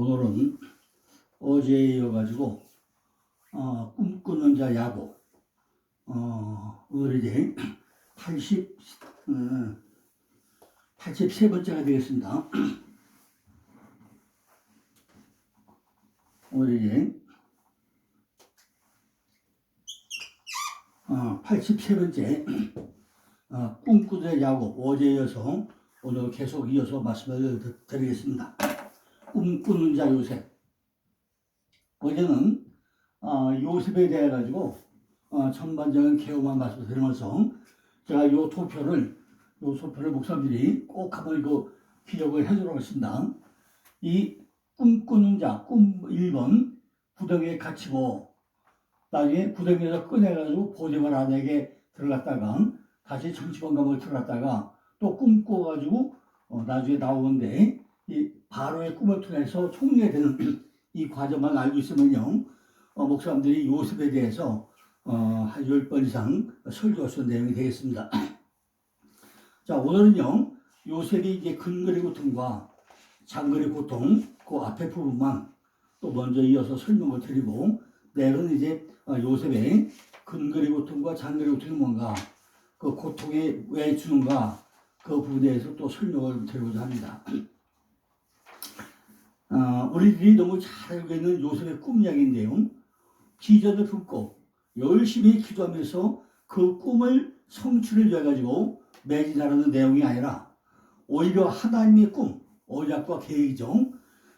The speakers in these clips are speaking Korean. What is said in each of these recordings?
오늘은 어제에 이어가지고 꿈꾸는 자 야곱 오늘 이제 83번째가 되겠습니다. 오늘 이제 83번째 꿈꾸는 자 야곱 어제에 이어서 오늘 계속 이어서 말씀을 드리겠습니다. 꿈꾸는 자 요셉. 어제는 요셉에 대해 가지고 전반적인 개요만 말씀드리면서 제가 요 소표를 목사님들이 꼭 한번 이거 기억을 해주도록 하겠습니다. 이 꿈꾸는 자, 꿈 1번 구덩이에 갇히고 나중에 구덩이에서 꺼내가지고 보디발 아내에게 들어갔다가 다시 정치범 감옥에 들어갔다가 또 꿈꿔가지고 나중에 나오는데 이 바로의 꿈을 통해서 총리가 되는 이 과정만 알고 있으면요, 목사님들이 요셉에 대해서 한 10번 이상 설교할 수 있는 내용이 되겠습니다. 자, 오늘은요, 요셉이 이제 근거리 고통과 장거리 고통, 그 앞에 부분만 또 먼저 이어서 설명을 드리고, 내일은 이제 요셉의 근거리 고통과 장거리 고통이 뭔가, 그 고통이 왜 주는가, 그 부분에 대해서 또 설명을 드리고자 합니다. 우리들이 너무 잘 알고 있는 요셉의 꿈 이야기인데요. 기전을 품고 열심히 기도하면서 그 꿈을 성취를 위해가지고 매진하려는 내용이 아니라 오히려 하나님의 꿈, 언약과 계획이죠.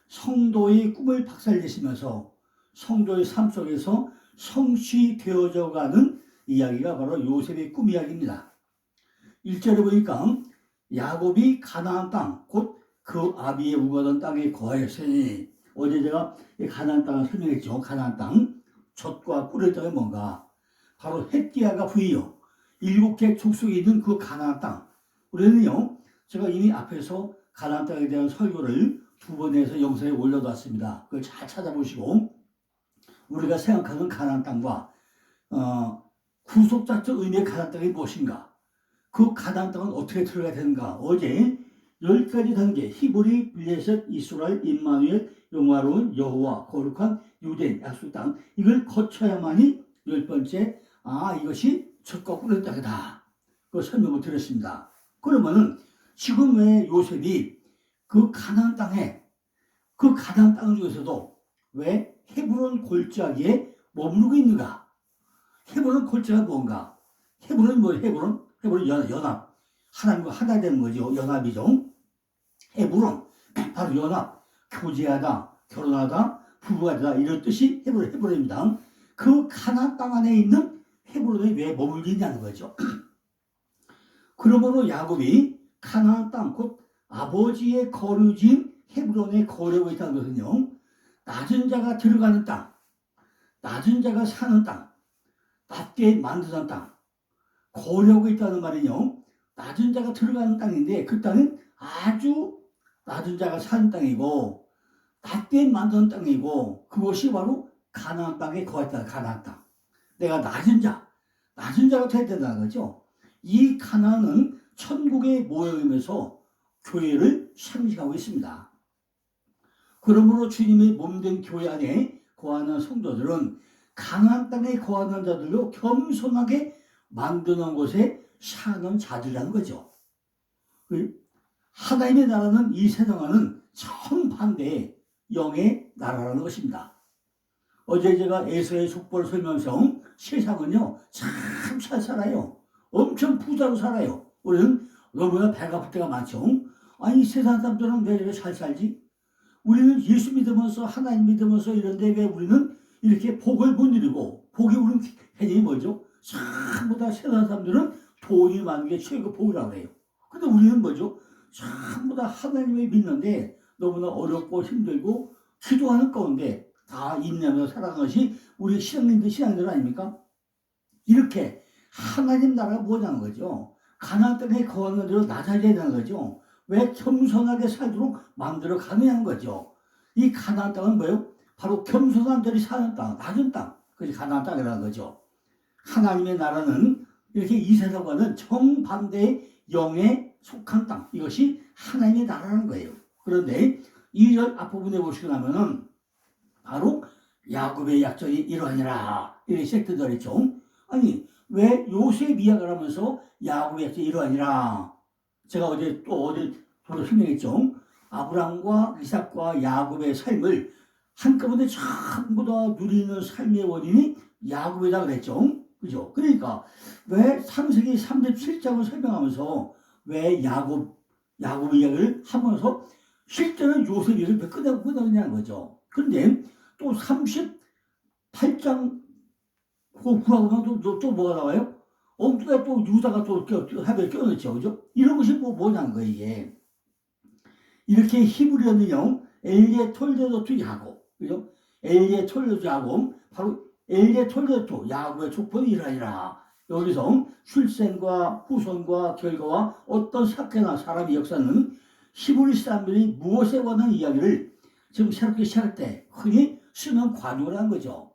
성도의 꿈을 박살내시면서 성도의 삶 속에서 성취되어져 가는 이야기가 바로 요셉의 꿈 이야기입니다. 1절에 보니까 야곱이 가나안 땅, 곧 그 아비의 우거던 땅에 거하였으니, 어제 제가 가나안 땅을 설명했죠. 가나안 땅, 젖과 꿀의 땅이 뭔가, 바로 헷기야가 부이요 7개 족속이 있는 그 가나안 땅. 우리는요, 제가 이미 앞에서 가나안 땅에 대한 설교를 2번에서 영상에 올려놨습니다. 그걸 잘 찾아보시고 우리가 생각하는 가나안 땅과 구속작적 의미의 가나안 땅이 무엇인가, 그 가나안 땅은 어떻게 들어가야 되는가, 어제 10가지 단계, 히브리, 블레셋, 이스라엘, 임마누엘, 영화로운 여호와, 거룩한 유대인, 약속 땅, 이걸 거쳐야만이 10번째 이것이 젖과 꿀의 땅이다, 그 설명을 드렸습니다. 그러면은 지금 왜 요셉이 그 가나안 땅에, 그 가나안 땅 중에서도 왜 헤브론 골짜기에 머무르고 있는가? 헤브론 골짜기가 뭔가? 헤브론이 뭐예요? 헤브론 연합, 하나님과 하나 되는 거죠. 연합이죠. 헤브론, 바로 연합, 교제하다, 결혼하다, 부부가 되다, 이런 뜻이 헤브론입니다. 그 가나안 땅 안에 있는 헤브론에 왜 머물고 있냐는 거죠. 그러므로 야곱이 가나안 땅, 곧 아버지의 거류지인 헤브론에 거류하고 있다는 것은요, 낮은 자가 들어가는 땅, 낮은 자가 사는 땅, 낮게 만드는 땅, 거류하고 있다는 말은요, 낮은 자가 들어가는 땅인데 그 땅은 아주 낮은 자가 사는 땅이고 낮게 만드는 땅이고, 그것이 바로 가나안 땅에 거했다. 가나안 땅. 내가 낮은 자가 돼야 된다는 거죠. 이 가나안은 천국의 모형이면서 교회를 상징하고 있습니다. 그러므로 주님의 몸된 교회 안에 거하는 성도들은 가나안 땅에 거하는 자들로 겸손하게 만드는 곳에 사는 자들이라는 거죠. 하나님의 나라는 이 세상과는 정반대의 영의 나라라는 것입니다. 어제 제가 에서의 속보를 설명해서 세상은요, 참 잘 살아요. 엄청 부자로 살아요. 우리는 너무나 배가 고플 때가 많죠. 아니, 세상 사람들은 왜 이렇게 잘 살지? 우리는 예수 믿으면서, 하나님 믿으면서 이런데 왜 우리는 이렇게 복을 못 누리고, 복이 우리는 개념이 뭐죠? 전부 다 세상 사람들은 돈이 많은 게 최고 복이라고 해요. 근데 우리는 뭐죠? 전부 다 하나님을 믿는데 너무나 어렵고 힘들고 기도하는 가운데 다 인내하면서 살아가는 것이 우리 신앙인들 아닙니까? 이렇게 하나님 나라가 뭐냐는 거죠. 가나안 땅에 거하는 대로 낮아져야 되는 거죠. 왜 겸손하게 살도록 만들어 가느냐는 거죠. 이 가나안 땅은 뭐예요? 바로 겸손한 자들이 사는 땅, 낮은 땅, 그것이 가나안 땅이라는 거죠. 하나님의 나라는 이렇게 이 세상과는 정반대의 영에 속한 땅, 이것이 하나님의 나라라는 거예요. 그런데 2절 앞부분에 보시고 나면은 바로 야곱의 약전이 이러하니라 이렇게 시작된다 그랬죠. 아니 왜 요셉 이야기를 하면서 야곱의 약전이 이러하니라. 제가 어제 설명했죠. 아브라함과 이삭과 야곱의 삶을 한꺼번에 전부 다 누리는 삶의 원인이 야곱이다 그랬죠. 그죠? 그러니까 왜 창세기 37장을 설명하면서 왜 야곱 이야기를 하면서 실제는 요셉 이야기를 끝내냐는 거죠. 그런데 또 38장 구하고 또 뭐가 나와요? 엉뚱하게 또 유다가 또 합에 껴넣죠. 그죠? 이런 것이 뭐냐는 거예요, 이게. 이렇게 히브리어는 엘리에 톨레도트 야곱. 그죠? 엘리에 톨레도트 야곱. 바로 엘리에 톨레도트 야곱의 족보는 이러하니라. 여기서 출생과 후손과 결과와 어떤 사건이나 사람의 역사는 히브리 사람들이 무엇에 관한 이야기를 지금 새롭게 시작할 때 흔히 쓰는 관용을 한 거죠.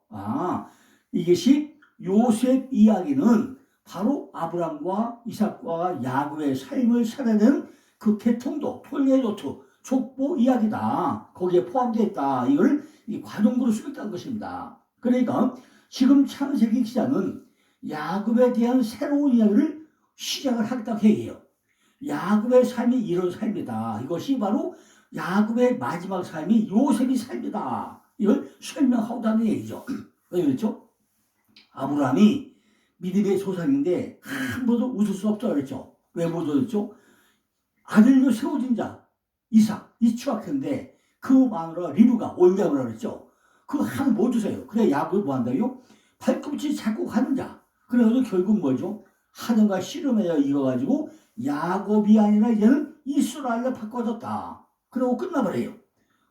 이것이 요셉 이야기는 바로 아브람과 이삭과 야곱의 삶을 살아내는 그 계통도 톨레도트 족보 이야기다. 거기에 포함되어 있다. 이걸 관용구로 쓰겠다는 것입니다. 그러니까 지금 창세기 기자는 야곱에 대한 새로운 이야기를 시작을 하겠다고 해요. 야곱의 삶이 이런 삶이다. 이것이 바로 야곱의 마지막 삶이 요셉의 삶이다. 이걸 설명하고자는 얘기죠. 왜 그렇죠? 아브라함이 믿음의 조상인데 한 번도 웃을 수 없다고 그랬죠. 왜 못 웃었죠? 아들로 세워진 자 이삭 이 추악한데 그 마누라 리브가 온다고 그랬죠. 그 하나 못 주세요. 그래 야곱이 뭐 한다요? 발꿈치 잡고 가는 자. 그래서 결국 뭐죠? 하늘과 씨름에 이어가지고 야곱이 아니라 이제는 이스라엘로 바꿔졌다. 그리고 끝나버려요.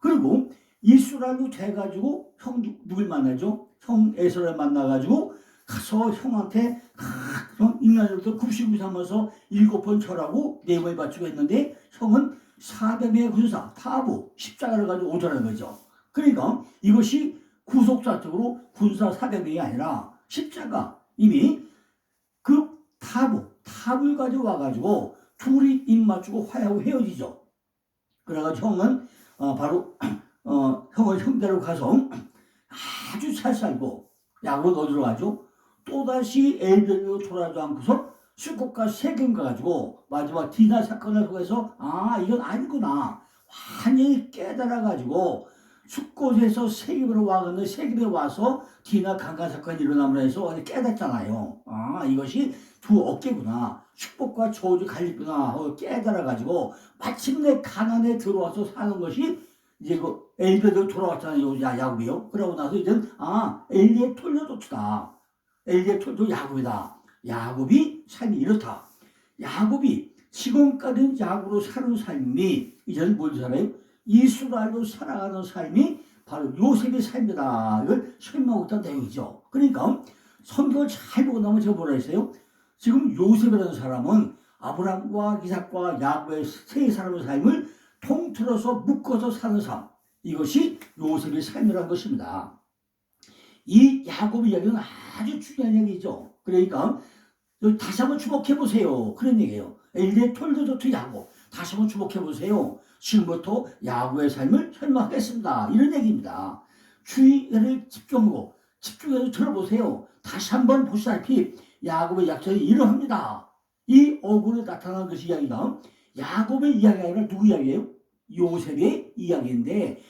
그리고 이스라엘로 돼가지고 형 누굴 만나죠? 형 에서를 만나가지고 가서 형한테 인간으로부터 굽신굽신 하면서 7번 절하고 4번에 바치고 했는데 형은 사뱀의 군사 타부 십자가를 가지고 오더라는 거죠. 그러니까 이것이 구속사적으로 군사 사뱀이 아니라 십자가 이미 그 탑을 가지고 와가지고 둘이 입 맞추고 화해하고 헤어지죠. 그래가지고 형은 바로 형은 형대로 가서 아주 잘 살고 야곱은 어디로 가죠? 또다시 엘베르로 돌아가지 않고서 수국과 세겜 가가지고 마지막 디나 사건을 통해서 이건 아니구나 완전히 깨달아가지고 숫곳에서 세겜으로 와가는데 세겜에 와서 디나 강간 사건이 일어나면 해서 깨닫잖아요. 이것이 두 어깨구나. 축복과 저주 갈리구나. 깨달아가지고 마침내 가난에 들어와서 사는 것이 이제 그 엘베도 돌아왔잖아요. 야곱이요. 그러고 나서 이제는 엘리의 톨레도트다. 엘리의 톨레도 야곱이다. 야곱이 삶이 이렇다. 야곱이 지금까지는 야곱으로 사는 삶이 이제는 뭘 살아요? 이스라엘로 살아가는 삶이 바로 요셉의 삶이다. 이걸 설명하고 있다는 내용이죠. 그러니까 성경을 잘 보고 나면 제가 뭐라 했어요? 지금 요셉이라는 사람은 아브라함과 이삭과 야곱의 세 사람의 삶을 통틀어서 묶어서 사는 삶. 이것이 요셉의 삶이라는 것입니다. 이 야곱 이야기는 아주 중요한 얘기죠. 그러니까 다시 한번 주목해 보세요. 그런 얘기예요. 엘리의 톨레도트 야곱. 다시 한번 주목해 보세요. 지금부터 야곱의 삶을 설명하겠습니다. 이런 얘기입니다. 주의를 집중해서 들어보세요. 다시 한번 보시다시피 야곱의 약점이 이러합니다. 이 어구에 나타나는 것이 이야기가 야곱의 이야기가 아니라 누구 이야기예요? 요셉의 이야기인데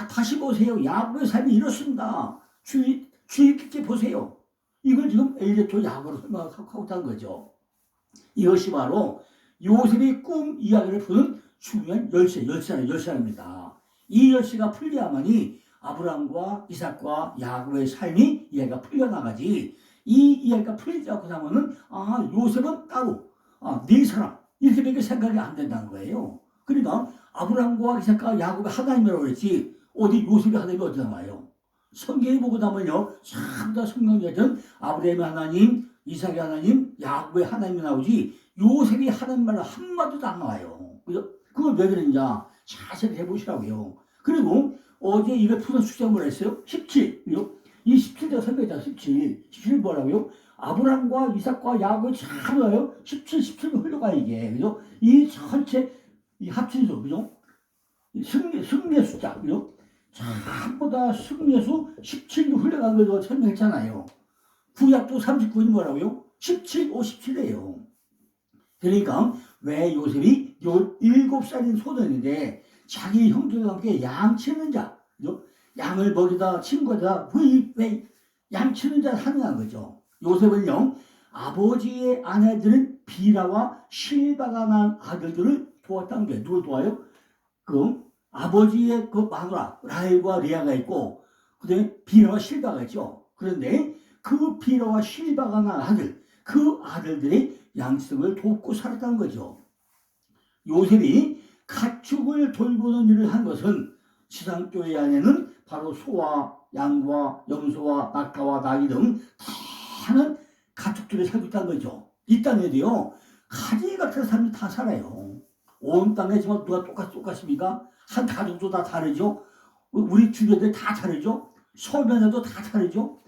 다시 보세요. 야곱의 삶이 이렇습니다. 주의 깊게 보세요. 이걸 지금 엘리토 야곱으로 설명하고 있다는 거죠. 이것이 바로 요셉의 꿈 이야기를 푸는 중요한 열쇠입니다. 이 열쇠가 풀려야만이 아브라함과 이삭과 야곱의 삶이 이야기가 풀려나가지 이 이야기가 풀리지 않고 나면은 요셉은 따로 네 사람 이렇게밖에 생각이 안 된다는 거예요. 그러니까 아브라함과 이삭과 야곱의 하나님이라고 그랬지 어디 요셉의 하나님이 어디 나와요? 성경에 보고 나면요 전부 다 성경에는 아브라함의 하나님, 이삭의 하나님, 야곱의 하나님이 나오지 요셉이 하나님 말 한마디도 안 나와요. 그걸 왜 그랬냐 자세히 해보시라고요. 그리고 어제 이걸 푸는 숙제가 뭐라 했어요? 17. 이 17제가 설명했잖아. 17 뭐라고요? 아브라함과 이삭과 야곱이 잘 나요. 17 흘러가 이게. 그죠? 이 전체 이 합친수 그죠? 승리의 숫자, 그죠? 전부 다 승리수 17로 흘러간 걸 설명했잖아요. 구약도 39이 뭐라고요? 17, 57이에요. 그러니까 왜 요셉이 17살인 소년인데 자기 형제와 함께 양치는 자, 그죠? 양을 먹이다 친구다 왜 양치는 자를 하느냐는 거죠. 요셉은요, 아버지의 아내들은 비라와 실바가 난 아들들을 도왔다는 게 누굴 도와요? 그 아버지의 그 마누라 라헬과 레아가 있고 그다음에 비라와 실바가 있죠. 그런데 그 비라와 실바가 난 아들, 그 아들들이 양식을 돕고 살았다는 거죠. 요셉이 가축을 돌보는 일을 한 것은 지상교회 안에는 바로 소와 양과 염소와 낙타와 나귀 등 다양한 가축들이 살고 있다는 거죠. 이 땅에도요, 가지 같은 사람이 다 살아요. 온 땅에 지금 누가 똑같습니까? 한 가족도 다 다르죠. 우리 주변들 다 다르죠. 서변에도 다 다르죠.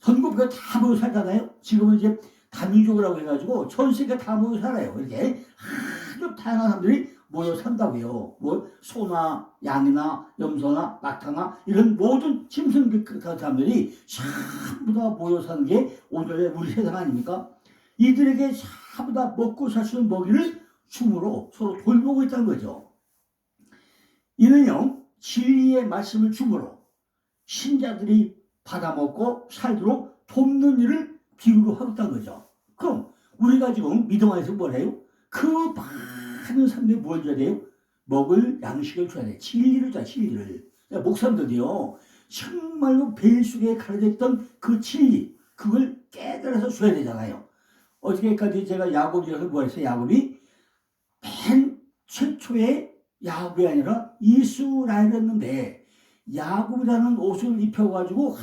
전국에 다 모여 살잖아요. 지금은 이제 다민족이라고 해가지고 전 세계 다 모여 살아요. 이렇게 아주 다양한 사람들이 모여 산다고요. 뭐 소나 양이나 염소나 낙타나 이런 모든 짐승 같은 사람들이 전부 다 모여 사는 게 오늘의 우리 세상 아닙니까? 이들에게 전부 다 먹고 살 수 있는 먹이를 줌으로 서로 돌보고 있다는 거죠. 이는요, 진리의 말씀을 줌으로 신자들이 받아먹고 살도록 돕는 일을 비유로 하고 있다는 거죠. 그럼 우리가 지금 믿음 안에서 뭘 해요? 그 많은 사람들이 뭘 줘야 돼요? 먹을 양식을 줘야 돼요. 진리를 줘야 진리를. 목사님들이요, 정말로 벨 속에 가려져 있던 그 진리, 그걸 깨달아서 줘야 되잖아요. 어저께까지 제가 야곱이라서 뭐 했어요? 야곱이 맨 최초의 야곱이 아니라 이스라엘이었는데 야곱이라는 옷을 입혀가지고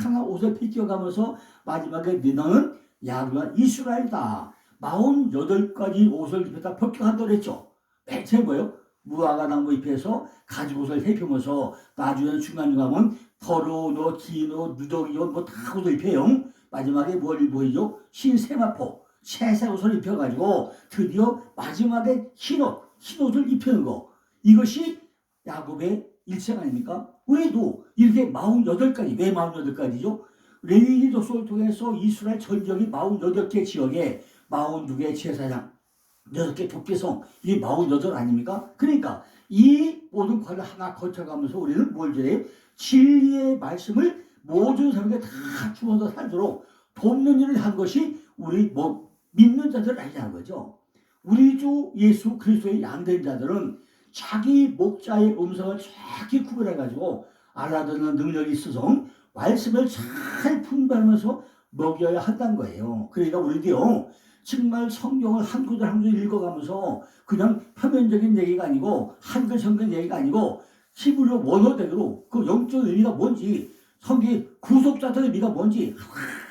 하나 옷을 빗겨가면서 마지막에 너는 야곱이가 이스라엘이다. 48가지 옷을 입혔다 법격한다고 그랬죠. 맨 처음에 뭐예요? 무화과 나무 잎에서 가죽 옷을 입히면서 나중에 중간중간은 더러운 옷, 긴 옷, 누더기 옷 뭐 다 옷을 입혀요. 마지막에 뭘 보이죠? 흰 세마포, 새색 옷을 입혀가지고 드디어 마지막에 흰 옷을 입히는 거. 이것이 야곱의 일생 아닙니까? 우리도 이렇게 48가지, 왜 48가지죠? 레위기 족속을 통해서 이스라엘 전역이 48개 지역에 42개 제사장, 6개 도피성, 이게 48 아닙니까? 그러니까 이 모든 과를 하나 거쳐가면서 우리는 뭘 줘야 진리의 말씀을 모든 사람에게 다 주어서 살도록 돕는 일을 한 것이 우리 믿는 자들 아니냐는 거죠. 우리 주 예수 그리스도의 양된 자들은 자기 목자의 음성을 정확히 구별해가지고 알아듣는 능력이 있어서 말씀을 잘 분별하면서 먹여야 한다는 거예요. 그러니까 우리도요, 정말 성경을 한 구절 한 구절 읽어가면서 그냥 표면적인 얘기가 아니고 한글 성경 얘기가 아니고 히브리어 원어대로 그 영적 의미가 뭔지 성경 구속자들의 의미가 뭔지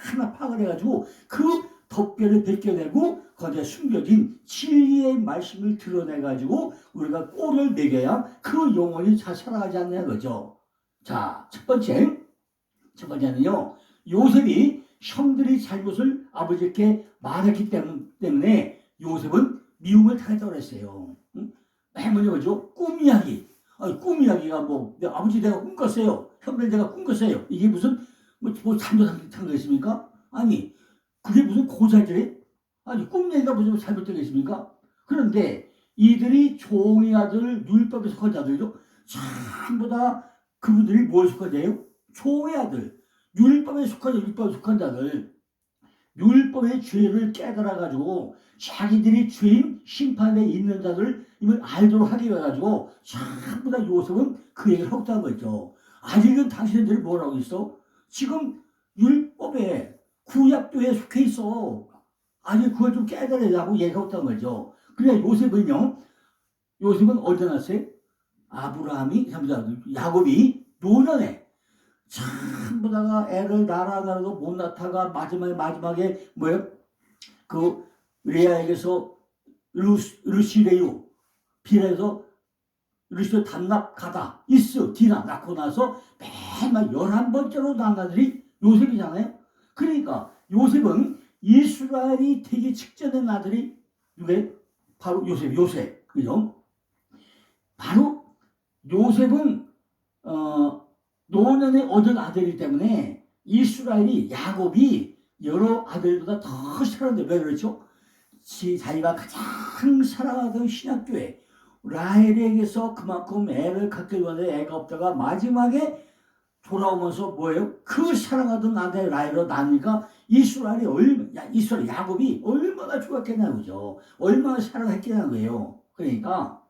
하나 파악을 해가지고 그 덮개를 벗겨내고 거기에 숨겨진 진리의 말씀을 드러내가지고 우리가 꼴을 매겨야 그 영혼이 잘 살아가지 않느냐 거죠. 자, 첫 번째는요, 요셉이 형들이 잘못을 아버지께 말했기 때문에 요셉은 미움을 당했다고 했어요. 맨 먼저 뭐죠? 꿈 이야기. 꿈 이야기가 뭐, 아버지 내가 꿈 꿨어요. 형들 내가 꿈 꿨어요. 이게 무슨, 잘못했습니까? 아니, 그게 무슨 고자질이? 아니, 꿈 얘기가 무슨 잘못되겠습니까? 그런데 이들이 종의 아들, 율법에 속한 자들이죠. 전부 다 그분들이 뭘 속한 자예요? 종의 아들, 율법에 속한 자들. 율법의 죄를 깨달아가지고 자기들이 죄인 심판에 있는 자들을 이걸 알도록 하기 위해 가지고 전부 다 요셉은 그 얘기를 하고 있다는 거죠. 아직은 당신들이 뭐라고 있어? 지금 율법에 구약도에 속해 있어. 아직 그걸 좀 깨달으려고 얘기하고 있다는 거죠. 그러니까 요셉은 언제 났어요? 아브라함이, 야곱이 노년에 전부 다가 애를 낳아도 못 낳다가 마지막에 뭐예요? 그 레아에게서 르시레유 빌에서 르시레 단납 가다 이스 디나 낳고 나서 맨날 11번째로 낳은 아들이 요셉이잖아요. 그러니까 요셉은 이스라엘이 되기 직전의 아들이 누구예요? 바로 요셉. 그죠? 바로 요셉은 노년에 얻은 아들이기 때문에 이스라엘이 야곱이 여러 아들보다 더 사랑한데 왜 그렇죠? 자기가 가장 사랑하던 신학교에 라헬에게서 그만큼 애를 갖기 원해 애가 없다가 마지막에 돌아오면서 뭐예요? 그 사랑하던 아들 라헬로 나니까 이스라엘 야곱이 얼마나 좋았겠냐는 거죠. 얼마나 사랑했겠냐는 거예요. 그러니까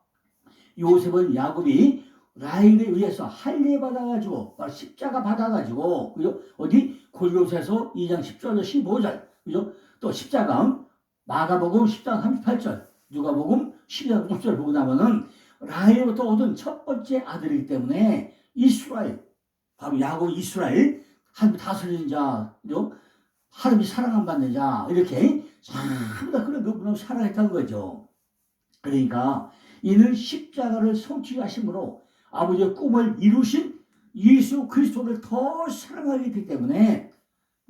요셉은 야곱이 라헬에 의해서 할례 받아가지고 십자가 받아가지고 그죠? 어디 골로새서 2장 10절에서 15절 그죠? 또 십자가 마가복음 10장 38절 누가복음 12장 6절 보고 나면은 라헬부터 얻은 첫 번째 아들이기 때문에 이스라엘 바로 야곱 이스라엘 하나님이 다스리는 자 그죠? 하나님이 사랑 안 받는 자 이렇게 전부 다 그런 그분을 사랑했다는 거죠. 그러니까 이는 십자가를 성취하심으로 아버지의 꿈을 이루신 예수 그리스도를 더 사랑하게 되기 때문에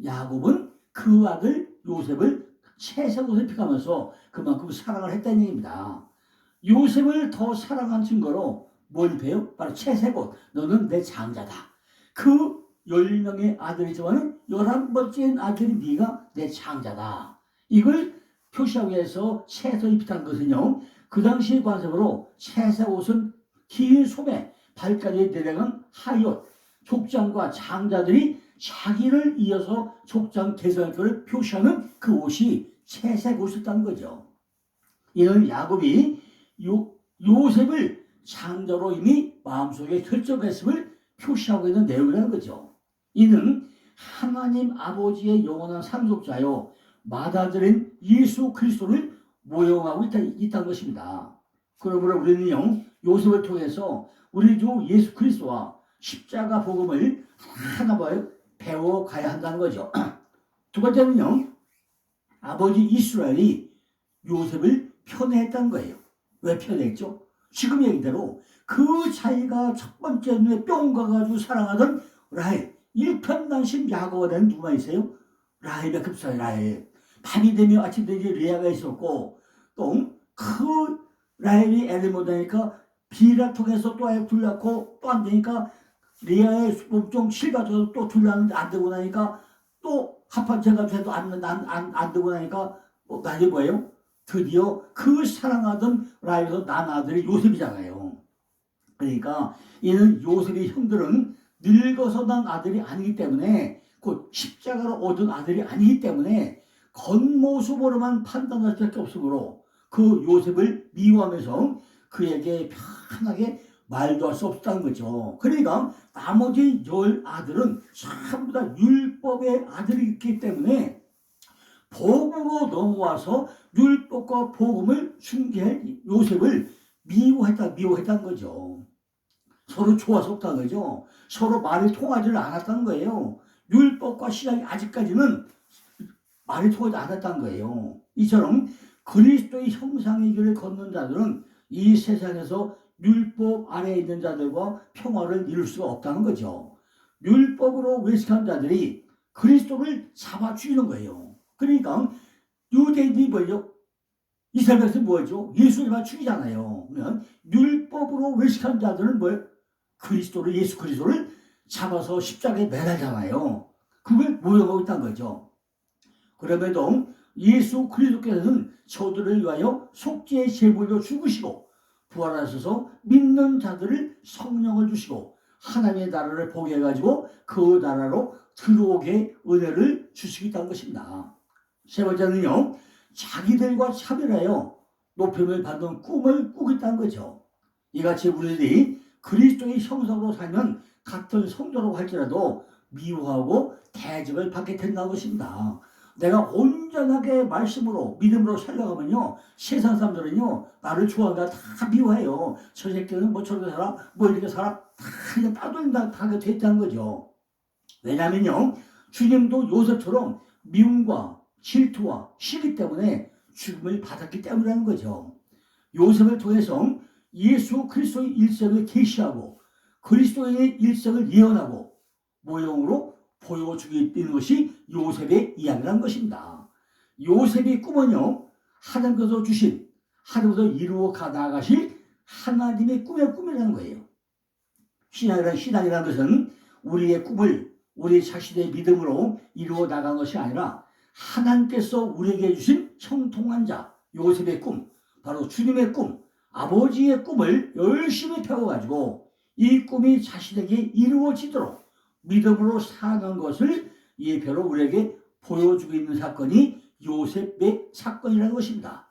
야곱은 그 아들 요셉을 채색옷을 픽하면서 그만큼 사랑을 했다는 얘기입니다. 요셉을 더 사랑한 증거로 뭘 배요? 바로 채색옷. 너는 내 장자다. 그 10명의 아들이지만 11번째 아들이 네가 내 장자다. 이걸 표시하기 위해서 채색을 입힌 것은요. 그 당시 관습으로 채색옷은 긴 소매, 발까지 내려간 하이옷, 족장과 장자들이 자기를 이어서 족장 개설교를 표시하는 그 옷이 채색 옷이었다는 거죠. 이는 야곱이 요셉을 장자로 이미 마음속에 결정했음을 표시하고 있는 내용이라는 거죠. 이는 하나님 아버지의 영원한 상속자요 맏아들인 예수 그리스도를 모형하고 있다는 것입니다. 그러므로 우리는요 요셉을 통해서 우리 주 예수 그리스도와 십자가 복음을 하나 배워가야 한다는 거죠. 두 번째는요 아버지 이스라엘이 요셉을 편애했다는 거예요. 왜 편애했죠? 지금 얘기대로 그 자기가 첫 번째 눈에 뿅 가가지고 사랑하던 라헬 일편단심 야곱에 대한 누가 있어요? 라헬밖에 없어요. 라헬. 밤이 되면 아침 되면 레아가 있었고 또 그 라헬이 애를 못 하니까 비를 통해서 또 애 둘낳고 또 안 되니까 레아의 몸종 실받아서 또 둘낳는데 안 되고 나니까 또 합한체가 돼도 안 되고 나니까 나중에 뭐예요? 드디어 그 사랑하던 라헬에서 난 아들이 요셉이잖아요. 그러니까 이는 요셉의 형들은 늙어서 난 아들이 아니기 때문에 곧 십자가로 얻은 아들이 아니기 때문에 겉모습으로만 판단할 수밖에 없으므로 그 요셉을 미워하면서 그에게 편하게 말도 할 수 없었다는 거죠. 그러니까 나머지 10아들은 전부 다 율법의 아들이기 때문에 복으로 넘어와서 율법과 복음을 숭배할 요셉을 미워했다는 거죠. 서로 좋아서 없다는 거죠. 서로 말이 통하지를 않았다는 거예요. 율법과 신앙이 아직까지는 말이 통하지 않았다는 거예요. 이처럼 그리스도의 형상의 길을 걷는 자들은 이 세상에서 율법 아래에 있는 자들과 평화를 이룰 수가 없다는 거죠. 율법으로 외식한 자들이 그리스도를 잡아 죽이는 거예요. 그러니까 유대인들이 뭐죠? 이스라엘 백성이 뭐죠? 예수를 잡아 죽이잖아요. 그러면 율법으로 외식한 자들은 뭐예요? 예수 그리스도를 잡아서 십자가에 매달잖아요. 그걸 모욕하고 있다는 거죠. 그럼에도 예수 그리스도께서는 저들을 위하여 속죄의 제물로 죽으시고 부활하셔서 믿는 자들을 성령을 주시고 하나님의 나라를 보게 해가지고 그 나라로 들어오게 은혜를 주시겠다는 것입니다. 세 번째는요, 자기들과 차별하여 높임을 받는 꿈을 꾸겠다는 거죠. 이같이 우리들이 그리스도의 형상으로 살면 같은 성도라고 할지라도 미워하고 대적을 받게 된다는 것입니다. 내가 온전하게 말씀으로 믿음으로 살려가면요 세상 사람들은요 나를 좋아한다 다 미워해요. 저 새끼는 뭐 저렇게 살아 뭐 이렇게 살아 다 그냥 따돌린다 하게 됐다는 거죠. 왜냐면요 주님도 요셉처럼 미움과 질투와 시기 때문에 죽음을 받았기 때문이라는 거죠. 요셉을 통해서 예수 그리스도의 일생을 계시하고 그리스도의 일생을 예언하고 모형으로 보여주고 있는 것이 요셉의 이야기라는 것입니다. 요셉의 꿈은요 하나님께서 주신 하나님께서 이루어 나가실 하나님의 꿈이라는 거예요. 신앙이라는 것은 우리의 꿈을 우리 자신의 믿음으로 이루어 나간 것이 아니라 하나님께서 우리에게 주신 형통한 자 요셉의 꿈, 바로 주님의 꿈, 아버지의 꿈을 열심히 펴가지고 이 꿈이 자신에게 이루어지도록 믿음으로 사는 것을 예표로 우리에게 보여주고 있는 사건이 요셉의 사건이라는 것입니다.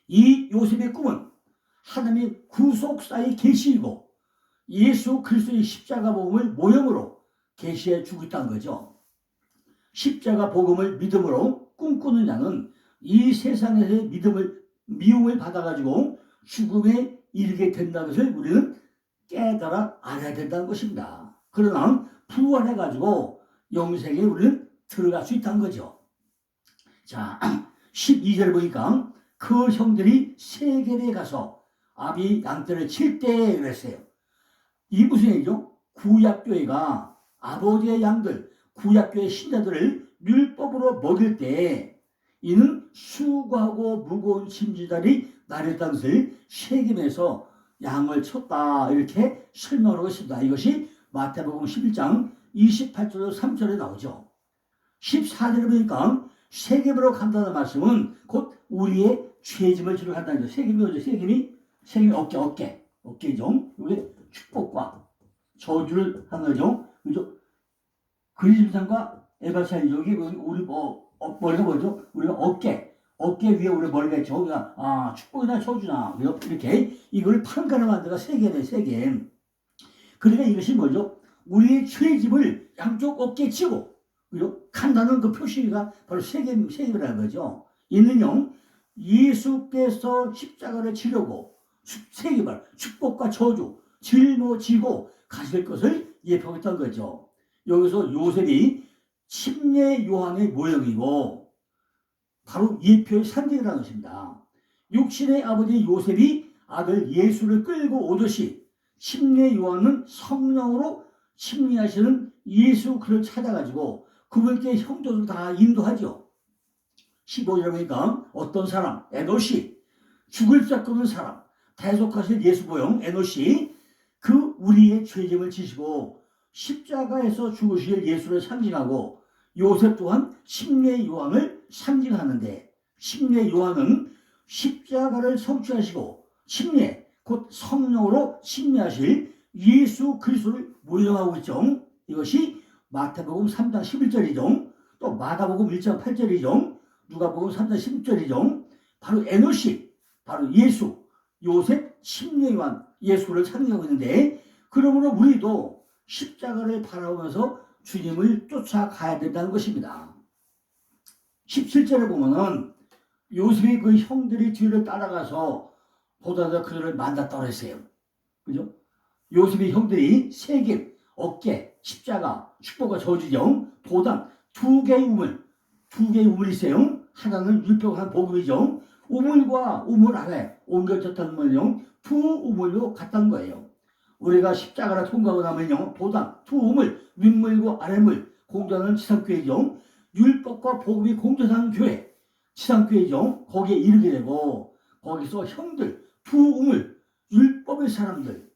이 요셉의 꿈은 하나님의 구속사의 계시이고 예수 그리스도의 십자가 복음을 모형으로 계시해 주고 있다는 거죠. 십자가 복음을 믿음으로 꿈꾸는 자는 이 세상에서의 미움을 받아가지고 죽음에 이르게 된다는 것을 우리는 깨달아 알아야 된다는 것입니다. 그러나 부활해가지고 영생에 우리는 들어갈 수 있다는 거죠. 자, 12절 보니까 그 형들이 세겔에 가서 아비 양떼를 칠 때 그랬어요. 이 무슨 얘기죠? 구약교회가 아버지의 양들, 구약교회 신자들을 율법으로 먹일 때 이는 수고하고 무거운 짐지들이 나렸다는 것을 세겜에서 양을 쳤다 이렇게 설명하고 있습니다. 이것이 마태복음 11장 28절 3절에 나오죠. 14절에 보니까 세겜으로 간다는 말씀은 곧 우리의 죄짐을 지러 간다는 거죠. 세겜이 뭐죠? 세겜이 어깨죠. 이게 축복과 저주를 하는 거죠. 그죠? 그리스도상과 에바 사이 여기 우리 머리가 뭐죠? 우리가 어깨 위에 우리 머리가 있죠. 그러니까 축복이나 저주나 이렇게 이걸 판가름한 데가 세겜이에요. 세겜. 그러니까 이것이 뭐죠? 우리의 죄짐을 양쪽 어깨에 치고 그죠? 간다는 그 표시가 바로 세겜이라는 거죠. 이는요 예수께서 십자가를 치려고 세겜을 축복과 저주 짊어지고 가실 것을 예표하고 있다는 거죠. 여기서 요셉이 침례 요한의 모형이고 바로 예표의 상징이라는 것입니다. 육신의 아버지 요셉이 아들 예수를 끌고 오듯이 침례 요한은 성령으로 침례하시는 예수 그를 찾아가지고 그분께 형제들 다 인도하죠. 15절에 보니까 어떤 사람 에노시 죽을 짝도 없는 사람 대속하실 예수 모형 에노시 그 우리의 죄짐을 지시고 십자가에서 죽으실 예수를 상징하고 요셉 또한 침례 요한을 상징하는데 침례 요한은 십자가를 성취하시고 침례 곧 성령으로 침례하실 예수 그리스도를 모형하고 있죠. 이것이 마태복음 3장 11절이죠. 또 마가복음 1장 8절이죠. 누가복음 3장 16절이죠. 바로 에노시, 바로 예수, 요셉, 침례 요한, 예수를 상징하고 있는데 그러므로 우리도 십자가를 바라보면서 주님을 쫓아가야 된다는 것입니다. 17절에 보면은 요셉이 그 형들이 뒤를 따라가서 보다가 그들을 만났다고 했어요. 그죠? 요셉의 형들이 세겜, 어깨, 십자가, 축복과 저주죠. 도단, 두 개의 우물이 있어요. 하나는 율법한 복음이죠. 우물과 우물 아래 옮겨졌다는 말은요. 두 우물로 같다는 거예요. 우리가 십자가를 통과하고 나면요. 도단, 두 우물, 윗물과 아랫물, 공존하는 지상교회죠. 율법과 복음이 공존하는 교회, 지상교회죠. 거기에 이르게 되고 거기서 형들, 두 우물, 율법의 사람들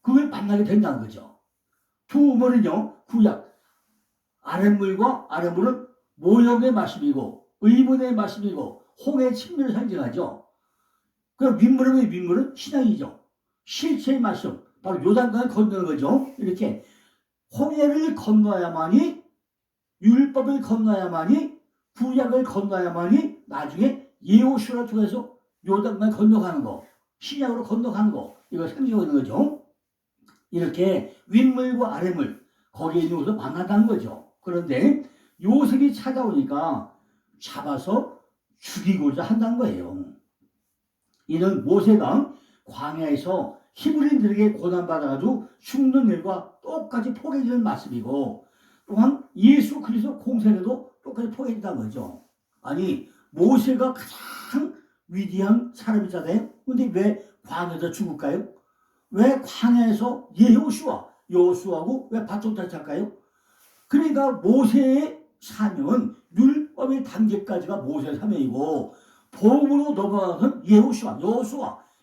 그걸 만나게 된다는 거죠. 두 우물은요. 구약, 아랫물은 모형의 말씀이고 의문의 말씀이고 홍해 친밀을 상징하죠. 그럼 윗물은 신앙이죠. 실체의 말씀, 바로 요단강을 건너는 거죠. 이렇게 홍해를 건너야만이 율법을 건너야만이 구약을 건너야만이 나중에 예호수아를 통해서 요단강을 건너가는 거, 신약으로 건너가는 거 이걸 상징하고 있는 거죠. 이렇게 윗물과 아랫물 거기에 있는 곳을 만나다는 거죠. 그런데 요셉이 찾아오니까 잡아서 죽이고자 한다는 거예요. 이는 모세가 광야에서 히브리인들에게 고난받아가지고 죽는 일과 똑같이 포개지는 말씀이고 또한 예수 그리스도 공생에도 똑같이 포개진다는 거죠. 아니 모세가 가장 위대한 사람이잖아요. 근데 왜 광야에서 죽을까요? 왜 광야에서 여호수아하고 왜 바통탈 할까요? 그러니까 모세의 사명은 율법의 단계까지가 모세의 사명이고 복음으로 넘어가는 여호수아도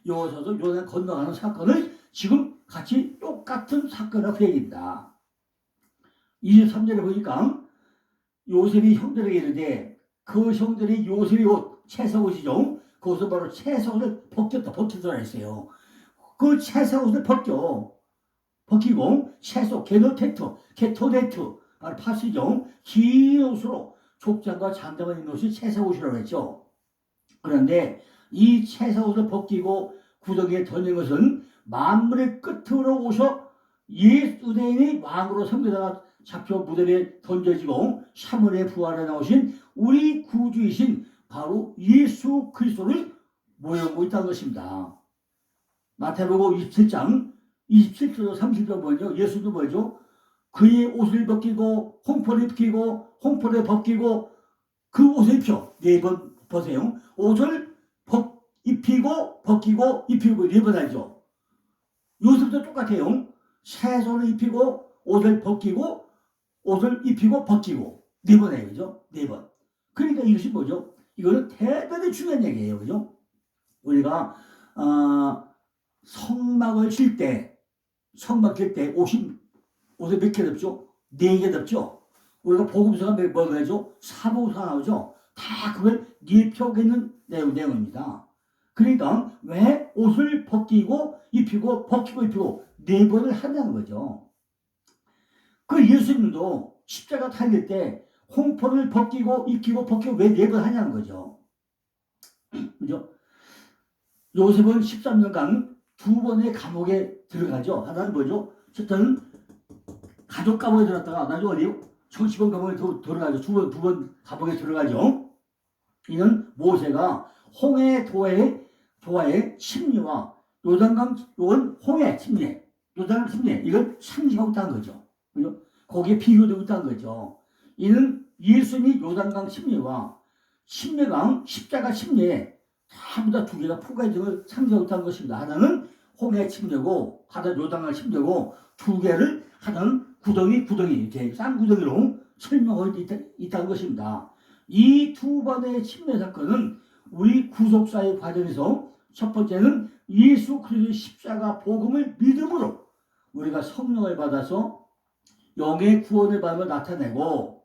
요단 건너가는 사건을 지금 같이 똑같이 똑같은 사건과 그 얘기입니다. 23절에 보니까 요셉이 형들에게 이르되 그 형들이 요셉의 옷, 채석옷이죠. 그것은 바로 채석옷을 벗겼다 했어요. 그 채석옷을 벗기고 채속, 게토네트, 바로 파스죠. 긴 옷으로 족장과 장담을 입는 옷이 채석옷이라고 했죠. 그런데 이 채석옷을 벗기고 구덩이에 던진 것은 만물의 끝으로 오셔 예수대인이 왕으로 섬기다가 잡혀 무덤에 던져지고 3월에 부활해 나오신 우리 구주이신 바로 예수 그리스도를 모여보고 있다는 것입니다. 마태복음 27장 27절 30절 보면요. 예수도 뭐죠? 그의 옷을 벗기고 홍포를 홍포를 벗기고 그 옷을 입혀. 4번 보세요. 옷을 입히고 벗기고 입히고 4번 하죠. 요셉도 똑같아요. 새손을 입히고 옷을 벗기고 옷을 입히고 벗기고 4번 해요. 그죠? 4번. 그러니까 이것이 뭐죠? 이거는 대단히 중요한 얘기예요. 그죠? 우리가 성막을 칠 때 옷을 몇 개 덮죠? 4개 덮죠? 우리가 복음서가 뭐가 하죠? 사복음서가 나오죠? 다 그걸 입혀있는 내용입니다. 그러니까 왜 옷을 벗기고 입히고 벗기고 입히고 4번을 하냐는 거죠. 그 예수님도 십자가 달릴 때 홍포를 벗기고 입히고 벗기고 왜 4번 하냐는 거죠. 그죠? 요셉은 13년간 2번의 감옥에 들어가죠. 하나는 뭐죠? 첫째는 가족 감옥에 들어갔다가 나중에 어디요? 정치범 감옥에 들어가죠. 두 번 감옥에 들어가죠. 이는 모세가 홍해 도하의 침례와 요단강 홍해 침례, 요단강 침례 이걸 상징하고 있다는 거죠. 그죠? 거기에 비교되고 있다는 거죠. 이는 예수님이 요단강 침례와 침례강 십자가 침례 전부 다 2개가 포괄적으로 상징하고 있다는 것입니다. 하나는 홍해 침례고 하나는 요단강 침례고 2개를 하나는 구덩이 이렇게 쌍구덩이로 설명하고 있다는 것입니다. 이 2번의 침례 사건은 우리 구속사의 과정에서 첫 번째는 예수 그리스도의 십자가 복음을 믿음으로 우리가 성령을 받아서 영의 구원을 받으며 나타내고,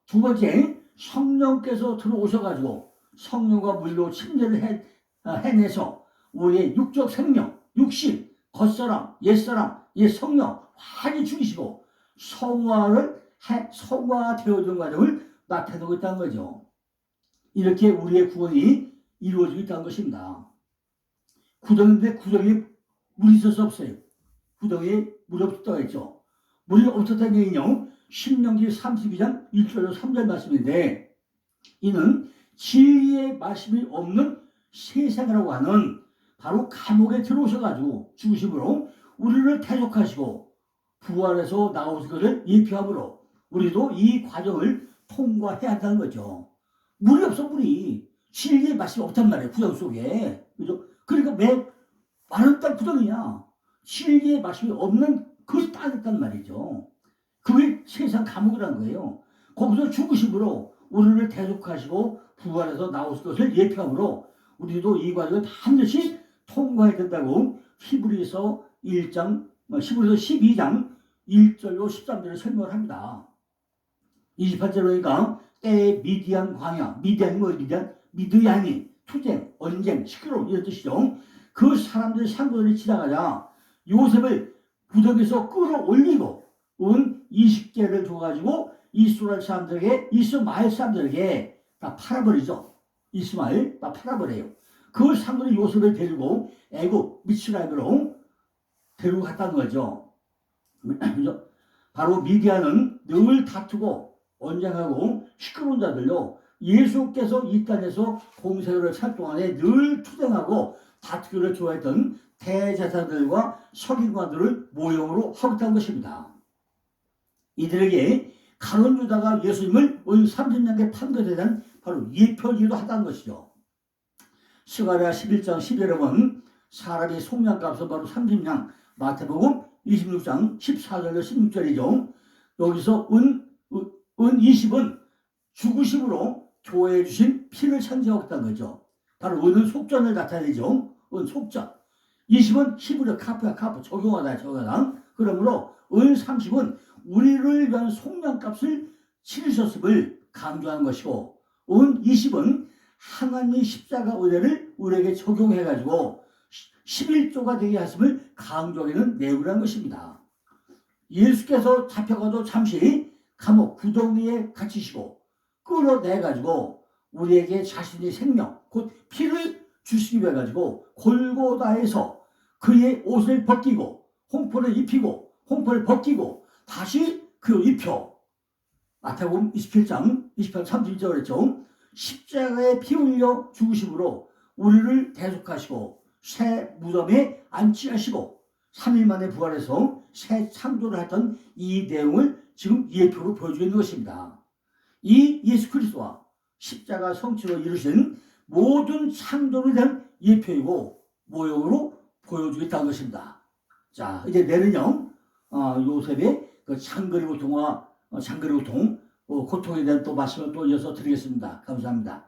두 번째 성령께서 들어오셔가지고 성령과 물로 침례를 해내서 우리의 육적 생명, 육신, 겉사람, 옛사람, 옛성령 완전히 죽이시고 성화가 되어지는 과정을 나타내고 있다는 거죠. 이렇게 우리의 구원이 이루어지고 있다는 것입니다. 구덩이인데 구덩이에 물이 있을 수 없어요. 구덩이에 물이 없었다고 했죠. 물이 없었다는 얘기는요, 신명기 32장 1절로 3절 말씀인데, 이는 진리의 말씀이 없는 세상이라고 하는 바로 감옥에 들어오셔가지고 죽으심으로 우리를 대속하시고 부활해서 나오실 것을 예표함으로 우리도 이 과정을 통과해야 한다는 거죠. 물이 없어, 물이. 진리의 말씀이 없단 말이에요, 구덩이 속에. 그죠? 그러니까 왜 마른 땅 구덩이냐? 진리의 말씀이 없는 그 땅이었단 말이죠. 그게 세상 감옥이라는 거예요. 거기서 죽으심으로 우리를 대속하시고 부활해서 나오실 것을 예표함으로 우리도 이 과정을 반드시 통과해야 된다고 히브리서 12장 1절로 13절을 설명을 합니다. 28절로 보니까 때의 미디안 광야, 미디안이 뭐예요? 미디안이 투쟁, 언쟁, 시끄러움 이런 뜻이죠. 그 사람들의 상도들이 지나가자 요셉을 구덩이에서 끌어올리고 은 20개를 줘가지고 이스마엘 사람들에게 다 팔아버리죠. 이스마엘 다 팔아버려요. 그 상도들이 요셉을 데리고 애굽 미스라임으로 데리고 갔다는 거죠. 그죠? 바로 미디안은 늘 다투고 언쟁하고 시끄러운 자들로 예수께서 이 땅에서 공생애를 살 동안에 늘 투쟁하고 다투기를 좋아했던 대제사장들과 서기관들을 모형으로 하고 있다는 것입니다. 이들에게 가룟 유다가 예수님을 30년에 판결에 대한 바로 예표이기도 하다는 것이죠. 스가랴 11장 11절에 보면 사람이 속량값은 바로 30냥, 마태복음 26장 14절로 16절이죠. 여기서 은 20은 죽으심으로 교회에 주신 피를 상징하고 있다는 거죠. 바로 은은 속전을 나타내죠. 은 속전. 20은 히브리어 카프 적용하다. 그러므로 은 30은 우리를 위한 속량값을 치르셨음을 강조하는 것이고, 은 20은 하나님 십자가 의례를 우리에게 적용해가지고 11조가 되게 하심을 강조하는 내용이라는 것입니다. 예수께서 잡혀가도 잠시 감옥 구덩이에 갇히시고 끌어내가지고 우리에게 자신의 생명 곧 피를 주시기 위해 가지고 골고다에서 그의 옷을 벗기고 홍포를 입히고 홍포를 벗기고 다시 그 옷을 입혀 마태복음 27장 28, 31절 그랬죠. 십자가에 피 흘려 죽으심으로 우리를 대속하시고 새 무덤에 안치하시고 3일 만에 부활해서 새 창조를 했던 이 내용을 지금 예표로 보여주고 있는 것입니다. 이 예수 그리스도와 십자가 성취로 이루신 모든 창조를 대한 예표이고 모형으로 보여주고 있다는 것입니다. 자, 이제 내는요, 요셉의 그 장거리 고통과 장거리 고통, 고통에 대한 또 말씀을 또 이어서 드리겠습니다. 감사합니다.